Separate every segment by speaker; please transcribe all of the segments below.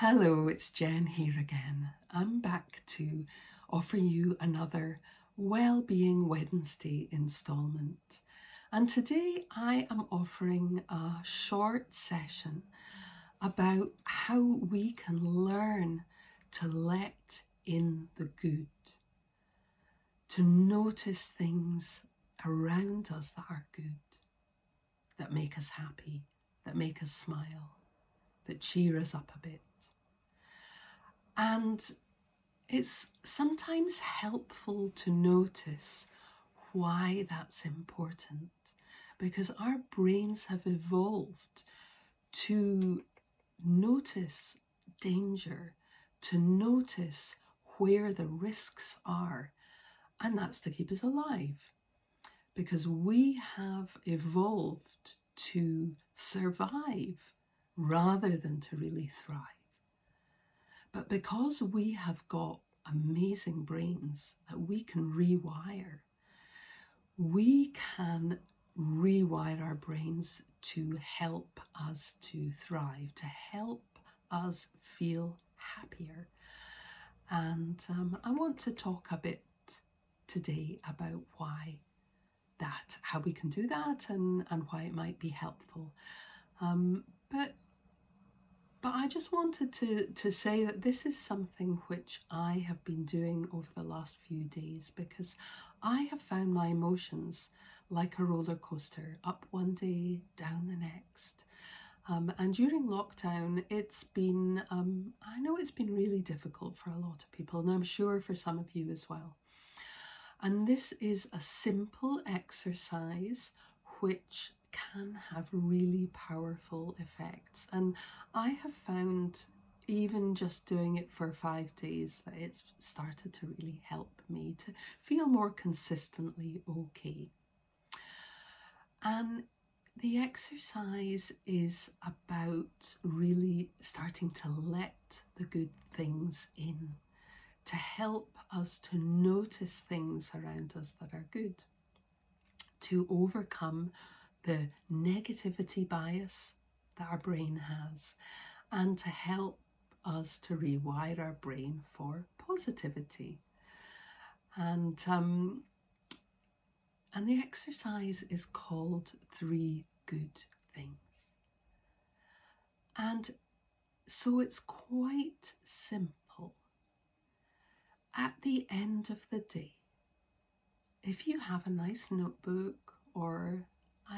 Speaker 1: Hello, it's Jen here again. I'm back to offer you another Wellbeing Wednesday installment. And today I am offering a short session about how we can learn to let in the good, to notice things around us that are good, that make us happy, that make us smile, that cheer us up a bit. And it's sometimes helpful to notice why that's important, because our brains have evolved to notice danger, to notice where the risks are, and that's to keep us alive, because we have evolved to survive rather than to really thrive. But because we have got amazing brains that we can rewire, we can rewire our brains to help us to thrive, to help us feel happier. And I want to talk a bit today about how we can do that and why it might be helpful. But I just wanted to say that this is something which I have been doing over the last few days, because I have found my emotions like a roller coaster, up one day, down the next. And during lockdown, it's been, I know it's been really difficult for a lot of people, and I'm sure for some of you as well. And this is a simple exercise which can have really powerful effects. And I have found, even just doing it for 5 days, that it's started to really help me to feel more consistently okay. And the exercise is about really starting to let the good things in, to help us to notice things around us that are good, to overcome the negativity bias that our brain has, and to help us to rewire our brain for positivity. And the exercise is called 3 Good Things. And so it's quite simple. At the end of the day, if you have a nice notebook or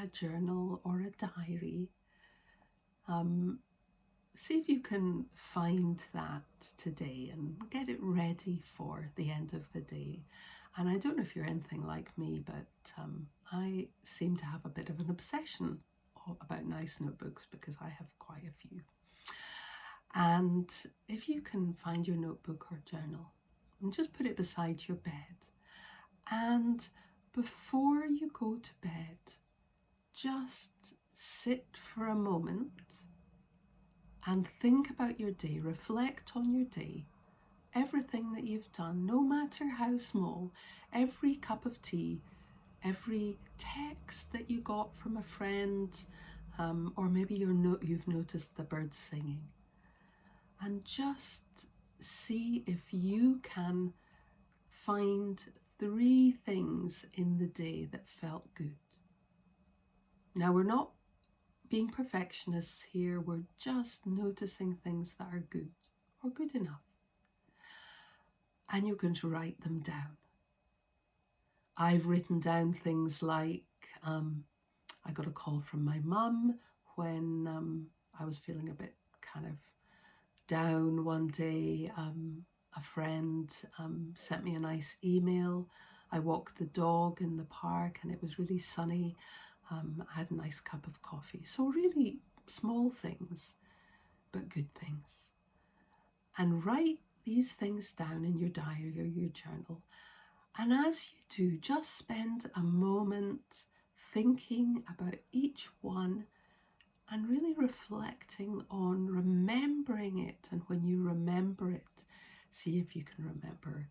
Speaker 1: a journal or a diary, see if you can find that today and get it ready for the end of the day. And I don't know if you're anything like me, but I seem to have a bit of an obsession about nice notebooks, because I have quite a few. And if you can find your notebook or journal and just put it beside your bed, and before you go to bed, just sit for a moment and think about your day, reflect on your day, everything that you've done, no matter how small, every cup of tea, every text that you got from a friend, or maybe you've noticed the birds singing. And just see if you can find 3 things in the day that felt good. Now, we're not being perfectionists here, we're just noticing things that are good or good enough. And you're going to write them down. I've written down things like, I got a call from my mum when I was feeling a bit kind of down one day. A friend sent me a nice email. I walked the dog in the park and it was really sunny. I had a nice cup of coffee. So really small things, but good things. And write these things down in your diary or your journal. And as you do, just spend a moment thinking about each one and really reflecting on remembering it. And when you remember it, see if you can remember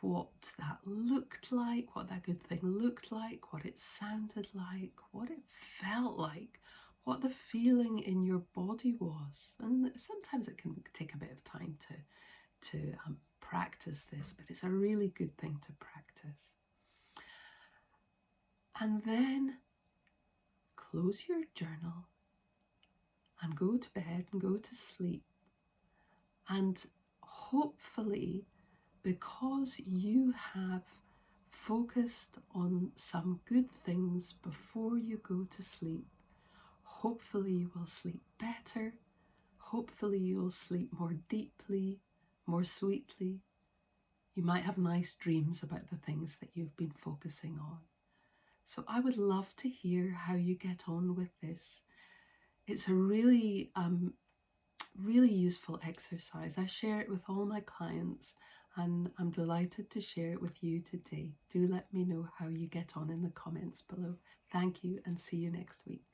Speaker 1: what that looked like, what that good thing looked like, what it sounded like, what it felt like, what the feeling in your body was. And sometimes it can take a bit of time to practice this, but it's a really good thing to practice. And then close your journal and go to bed and go to sleep. And hopefully, because you have focused on some good things before you go to sleep, hopefully you will sleep better. Hopefully you'll sleep more deeply, more sweetly. You might have nice dreams about the things that you've been focusing on. So I would love to hear how you get on with this. It's a really useful exercise. I share it with all my clients, and I'm delighted to share it with you today. Do let me know how you get on in the comments below. Thank you, and see you next week.